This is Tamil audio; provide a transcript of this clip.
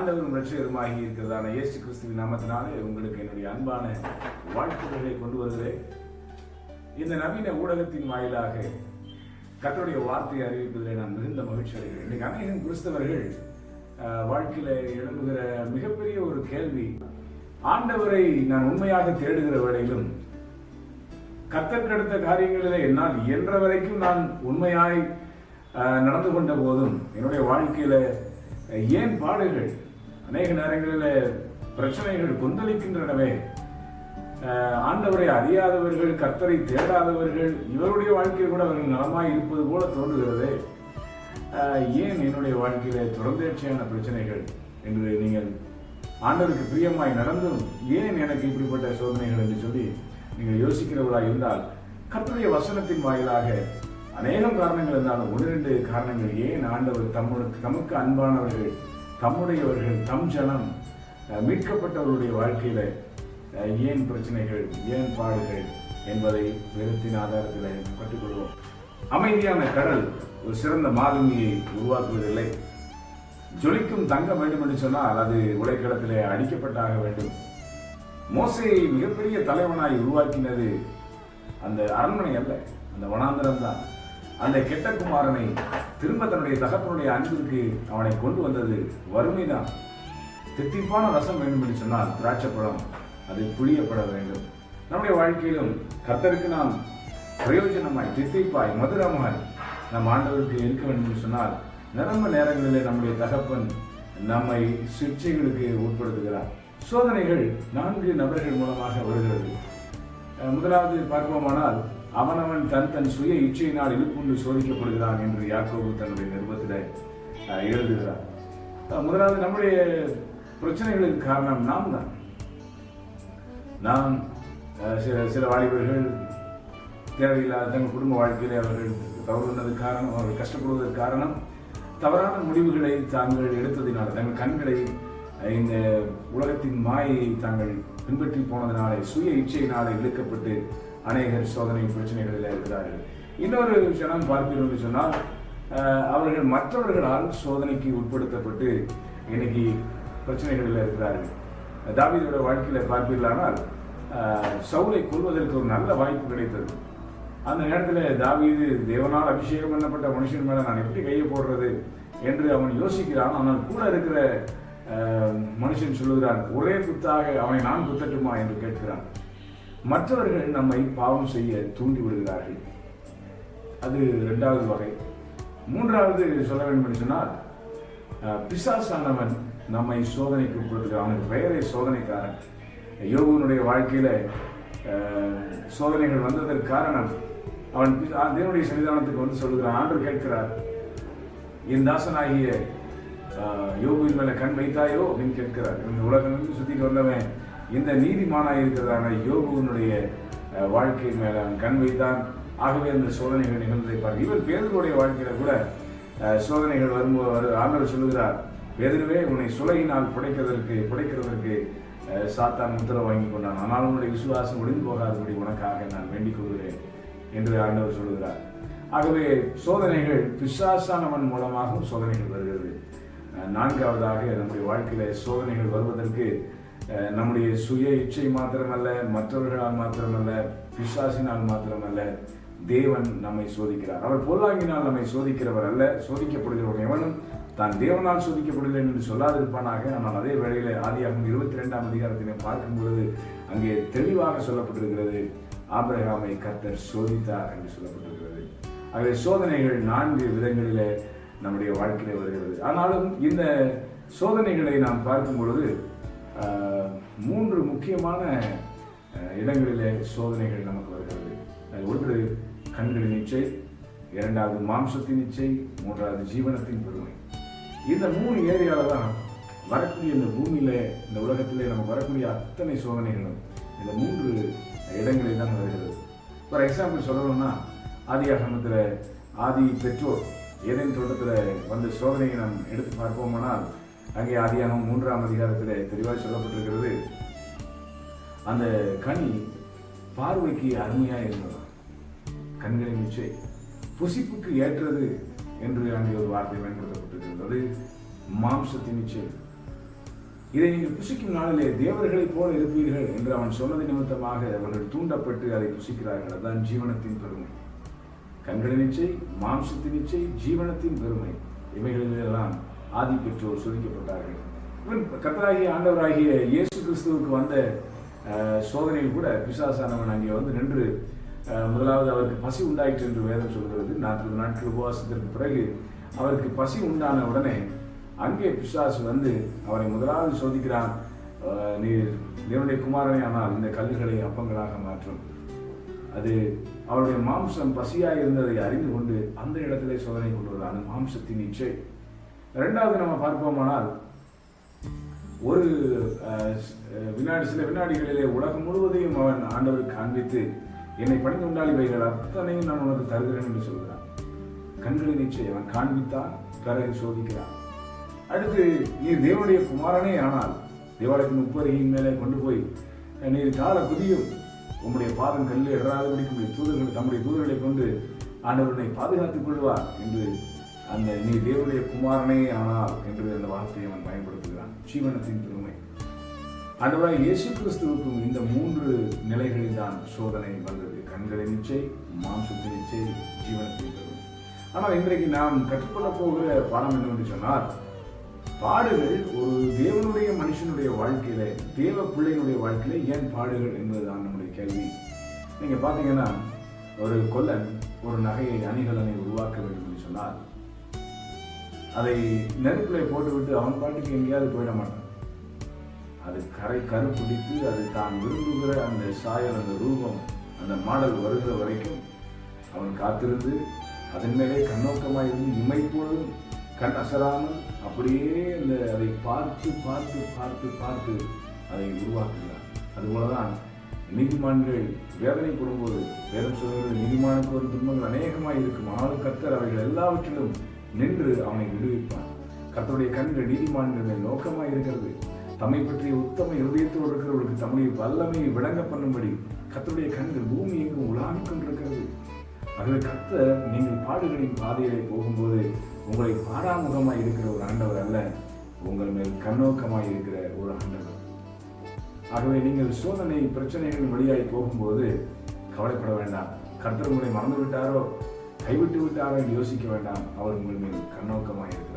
ஆண்டவரும் இரட்சகருமாகி இருக்கிறதான இயேசு கிறிஸ்துவின் நாமத்தினாலே உங்களுக்கு என்னுடைய அன்பான வாழ்த்துக்களை கொண்டு வருகிறேன். இந்த நவீன ஊடகத்தின் வாயிலாக கர்த்தருடைய வார்த்தையை அறிவிப்பதிலே நான் மிகுந்த மகிழ்ச்சி அடைகிறேன். இன்றைக்கு அநேகம் கிறிஸ்தவர்கள் வாழ்க்கையில எழுப்புகிற மிகப்பெரிய ஒரு கேள்வி, ஆண்டவரை நான் உண்மையாக தேடுகிற வேளையிலும் கர்த்தர்க்கடுத்த காரியங்களிலே என்னால் இயன்ற வரைக்கும் நான் உண்மையாய் நடந்து கொண்ட போதும் என்னுடைய வாழ்க்கையில ஏன் பாடுகள், அநேக நேரங்களில் பிரச்சனைகள் கொந்தளிக்கின்றனவே, ஆண்டவரை அறியாதவர்கள், கர்த்தரை தேடாதவர்கள், இவருடைய வாழ்க்கையில் கூட அவர்கள் நலமாய் இருப்பது போல தோன்றுகிறது, ஏன் என்னுடைய வாழ்க்கையில தொடர்ந்தேர்ச்சியான பிரச்சனைகள் என்று நீங்கள் ஆண்டவருக்கு பிரியமாய் நடந்தும் ஏன் எனக்கு இப்படிப்பட்ட சோதனைகள் என்று சொல்லி நீங்கள் யோசிக்கிறவர்களாக இருந்தால், கர்த்தருடைய வசனத்தின் வாயிலாக அநேகம் காரணங்கள் இருந்தாலும் ஒன்று இரண்டு காரணங்கள் ஏன் ஆண்டவர் தமக்கு அன்பானவர்கள், தம்முடையவர்கள், தம் ஜனம், மீட்கப்பட்டவர்களுடைய வாழ்க்கையில ஏன் பிரச்சனைகள், ஏன் பாடுகள் என்பதை வேதத்தின் ஆதாரத்தில் கற்றுக்கொள்வோம். அமைதியான கடல் ஒரு சிறந்த மாலுமியை உருவாக்குவதில்லை. ஜொலிக்கும் தங்கம் வேண்டும் என்று சொன்னால் அது உலைக்களத்திலே அடிக்கப்பட்டாக வேண்டும். மோசேயை மிகப்பெரிய தலைவனாய் உருவாக்கினது அந்த அரண்மனை அல்ல, அந்த வனாந்தரம் தான். அந்த கெட்ட குமாரனை திரும்ப தன்னுடைய தகப்பனுடைய அன்பிற்கு அவனை கொண்டு வந்தது வறுமைதான். தித்திப்பான ரசம் வேண்டும் என்று சொன்னால் திராட்சைப்பழம் அது புளியப்பட வேண்டும். நம்முடைய வாழ்க்கையிலும் கர்த்தருக்கு நாம் பிரயோஜனமாய், தித்திப்பாய், மதுரமாய் நம் ஆண்டவருக்கு இருக்க வேண்டும் என்று சொன்னால் நிரம்ப நேரங்களிலே நம்முடைய தகப்பன் நம்மை சிகிச்சைகளுக்கு உட்படுத்துகிறார். சோதனைகள் 4 நபர்கள் மூலமாக வருகிறது. முதலாவது பார்ப்போமானால், அவனவன் தன் சுய இச்சையினால் இழுப்புண்டு சோதிக்கப்படுகிறான் என்று யாக்கோபு தன்னுடைய நிருபத்தில் எழுதுகிறார். முதலாவது நம்முடைய பிரச்சனைகளுக்கு காரணம் நாம் தான். நாம் சில வாலிபர்கள் தேவையில்லாத தங்கள் குடும்ப வாழ்க்கையிலே அவர்கள் தவறுவதற்கு காரணம், அவர்கள் கஷ்டப்படுவதற்கு காரணம் தவறான முடிவுகளை தாங்கள் எடுத்ததினால், தங்கள் கண்களை இந்த உலகத்தின் மாயை தாங்கள் பின்பற்றி போனதினாலே, சுய இச்சையினாலே இழுக்கப்பட்டு அநேகர் சோதனை பிரச்சனைகளில் இருக்கிறார்கள். இன்னொரு விஷயம் பார்ப்பீர்கள் என்று சொன்னால், அவர்கள் மற்றவர்களால் சோதனைக்கு உட்படுத்தப்பட்டு இன்னைக்கு பிரச்சனைகளில் இருக்கிறார்கள். தாவீதோட வாழ்க்கையில பார்ப்பீர்களானால், சவுலை கொல்வதற்கு ஒரு நல்ல வாய்ப்பு கிடைத்தது. அந்த நேரத்தில் தாவீது தேவனால் அபிஷேகம் பண்ணப்பட்ட மனுஷன் மேல நான் எப்படி கையை போடுறது என்று அவன் யோசிக்கிறான். ஆனால் கூட இருக்கிற மனுஷன் சொல்லுகிறான், ஒரே குத்தாக அவனை நான் குத்தட்டுமா என்று கேட்கிறான். மற்றவர்கள் நம்மை பாவம் செய்ய தூண்டி விடுகிறார்கள். அது 2வது வகை. 3வது சொல்ல வேண்டும் என்று சொன்னால், பிசாசானவன் நம்மை சோதனைக்கு உட்படுத்துகிறான். அவனுக்கு பெயரே சோதனைக்காரன். யோபுனுடைய வாழ்க்கையில சோதனைகள் வந்ததற்கு காரணம், அவன் தேவனுடைய சன்னிதானத்துக்கு வந்து சொல்லுகிறான். ஆண்டவர் கேட்கிறார், என் தாசனாகிய யோபுவின் மேல கண் வைத்தாயோ அப்படின்னு கேட்கிறார். இந்த உலகம் வந்து சுத்திட்டு வந்தவன் இந்த நீதிமானாய் இருக்கிறதான யோபுவினுடைய வாழ்க்கையின் மேல அவன் கண் வைத்தான். ஆகவே அந்த சோதனைகள் நிகழ்ந்ததை பார்க்க, இவர் பேதுருடைய வாழ்க்கையில கூட சோதனைகள் வரும்போது ஆண்டவர் சொல்லுகிறார், பேதுருவே, உன்னை சுளையினால் புடைக்கிறதற்கு சாத்தான் முத்திரை வாங்கி கொண்டான், ஆனால் உன்னுடைய விசுவாசம் முடிந்து போகாதபடி உனக்காக நான் வேண்டிக் கொள்கிறேன் என்று ஆண்டவர் சொல்லுகிறார். ஆகவே சோதனைகள் பிசாசானவன் மூலமாகவும் சோதனைகள் வருகிறது. 4வதாக நம்முடைய வாழ்க்கையில சோதனைகள் வருவதற்கு நம்முடைய சுய இச்சை மாத்திரமல்ல, மற்றவர்களால் மாத்திரமல்ல, பிசாசினால் மாத்திரமல்ல, தேவன் நம்மை சோதிக்கிறார். அவர் பொல்லாங்கினால் நம்மை சோதிக்கிறவர் அல்ல. சோதிக்கப்படுகிறவன் எவனும் தான் தேவனால் சோதிக்கப்படுகிறேன் என்று சொல்லாதிருப்பானாக. ஆனால் அதே வேளையில ஆதியாகமம் 22ஆம் அதிகாரத்தினை பார்க்கும் பொழுது அங்கே தெளிவாக சொல்லப்பட்டிருக்கிறது, ஆபிரகாமை கர்த்தர் சோதித்தார் என்று சொல்லப்பட்டிருக்கிறது. ஆகவே சோதனைகள் 4 விதங்களிலே நம்முடைய வாழ்க்கையிலே வருகிறது. ஆனாலும் இந்த சோதனைகளை நாம் பார்க்கும் பொழுது 3 முக்கியமான இடங்களிலே சோதனைகள் நமக்கு வருகிறது. ஒன்று கண்களின் இச்சை, 2வது மாம்சத்தின் இச்சை, 3வது ஜீவனத்தின் பெருமை. இந்த 3 ஏரியால தான் வரக்கூடிய இந்த பூமியில, இந்த உலகத்திலே நமக்கு வரக்கூடிய அத்தனை சோதனைகளும் இந்த 3 இடங்களில் தான் வருகிறது. ஃபார் எக்ஸாம்பிள் சொல்லணும்னா, ஆதியாகமத்தில் ஆதி பெற்றோர் ஏதேன் தோட்டத்தில் வந்த சோதனையை நாம் எடுத்து பார்ப்போமானால், அங்கே ஆதியாகமம் 3ஆம் அதிகாரத்தில் தெளிவாக சொல்லப்பட்டிருக்கிறது, அந்த கனி பார்வைக்கு அருமையாக இருந்தது, கண்களின் இச்சை, புசிப்புக்கு ஏற்றது என்று அங்கே ஒரு வார்த்தை பயன்படுத்தப்பட்டிருக்கிறது. அது மாம்சத்தின் இச்சை. இதை நீங்கள் புசிக்கும் நாளிலே தேவர்களைப் போல இருப்பீர்கள் என்று அவன் சொன்னது நிமித்தமாக அவர்கள் தூண்டப்பட்டு அதை புசிக்கிறார்கள். அதுதான் ஜீவனத்தின் பெருமை. கண்களின் இச்சை, மாம்சத்தின் இச்சை, ஜீவனத்தின் பெருமை, இவைகளிலெல்லாம் ஆதி பெற்றோர் சோதிக்கப்பட்டார்கள். கர்த்தராகிய ஆண்டவராகிய இயேசு கிறிஸ்துவுக்கு வந்த சோதனையில் கூட பிசாசானவன் அங்கே வந்து நின்று முதலாவது அவருக்கு பசி உண்டாயிற்று என்று வேதம் சொல்கிறது. 40 நாட்கள் உபவாசத்திற்கு பிறகு அவருக்கு பசி உண்டான உடனே அங்கே பிசாசு வந்து அவரை முதலாவது சோதிக்கிறான். நீர் தேவனுடைய குமாரனே ஆனால் இந்த கல்லுகளை அப்பங்களாக மாற்றும். அது அவருடைய மாம்சம் பசியாக இருந்ததை அறிந்து கொண்டு அந்த இடத்திலே சோதனை கொண்டு வருவான். மாம்சத்தின் இச்சை. இரண்டாவது நம்ம பார்ப்போமானால் ஒரு சில வினாடிகளிலே உலகம் முழுவதையும் அவன் ஆண்டவருக்கு காண்பித்து என்னை பணிந்து கொண்டால் இவைகள் அத்தனையும் நான் உனக்கு தருகிறேன் என்று சொல்கிறான். கண்களின் இச்சை அவன் காண்பித்தான், பிறகு சோதிக்கிறான். அடுத்து நீர் தேவனுடைய குமாரனே ஆனால் தேவாலயத்தின் உப்பருகையின் மேலே கொண்டு போய் நீர் கால குதியும், உம்முடைய பாதம் கல்லில் இடராதபடிக்கு தம்முடைய தூதர்களை கொண்டு ஆண்டவனை பாதுகாத்துக் கொள்வார் என்று அந்த நீ தேவனுடைய குமாரனே ஆனால் என்று அந்த வார்த்தையை அவன் பயன்படுத்துகிறான். ஜீவனத்தின் பெருமை. ஆண்டவராய் இயேசு கிறிஸ்துவுக்கும் இந்த 3 நிலைகளில் தான் சோதனை வந்தது. கண்களின் இச்சை, மாம்சத்தின் இச்சை, ஜீவனத்தின் பெருமை. ஆனால் இன்றைக்கு நாம் கற்றுக்கொள்ளப் போகிற பாடம் என்னவென்று சொன்னால், பாடுகள் ஒரு தேவனுடைய மனுஷனுடைய வாழ்க்கையில, தேவ பிள்ளையினுடைய வாழ்க்கையில ஏன் பாடுகள் என்பதுதான் நம்முடைய கேள்வி. நீங்க பாத்தீங்கன்னா, ஒரு கொல்லன் ஒரு நகையை அணிகலனை உருவாக்க வேண்டும் என்று சொன்னால் அதை நெருப்பிலே போட்டுவிட்டு அவன் பாட்டுக்கு எங்கேயாவது போயிட மாட்டான். அது கரு பிடித்து அது தான் விரும்புகிற அந்த சாயல், அந்த ரூபம், அந்த மாடல் வருகிற வரைக்கும் அவன் காத்திருந்து அதன் மேலே கண்ணோக்கமாக இருந்து இமைப்பொழுதும் கண் அசராமல் அப்படியே அதை பார்த்து பார்த்து பார்த்து பார்த்து அதை உருவாக்குகிறான். அதுபோலதான் நீதிமான்கள் வேதனைப்படும் போது வேதம் சொல்கிறது, நீதிமானுக்கு ஒரு துன்பங்கள் அநேகமாக இருக்கும், ஆனாலும் கர்த்தர் அவைகள் எல்லாவற்றிலும் நின்று அவனை விடுவிப்பான். கர்த்தருடைய கண்கள் நீதிமான்கள் மேல் நோக்கமாக இருக்கிறது. தம்மை பற்றிய உத்தம இருதயத்தோடு இருக்கிறவர்களுக்கு தம்முடைய வல்லமையை விளங்க பண்ணும்படி கர்த்தருடைய கண்கள் பூமி எங்கும் உலாவிக் கொண்டிருக்கிறது. ஆகவே கர்த்தர் நீங்கள் பாடுகளின் பாதையிலே போகும்போது உங்களை பாராமுகமாய் இருக்கிற ஒரு ஆண்டவர் அல்ல, உங்கள் மேல் கண்ணோக்கமாய் இருக்கிற ஒரு ஆண்டவர். ஆகவே நீங்கள் சோதனை பிரச்சனைகள் வழியாய் போகும்போது கவலைப்பட வேண்டாம். கர்த்தர் உங்களை மறந்து விட்டாரோ, கைவிட்டு விட்டாரோ என்று யோசிக்க வேண்டாம். அவர் உங்கள் மேல் கண்ணோக்கமாய் இருக்கிறார்.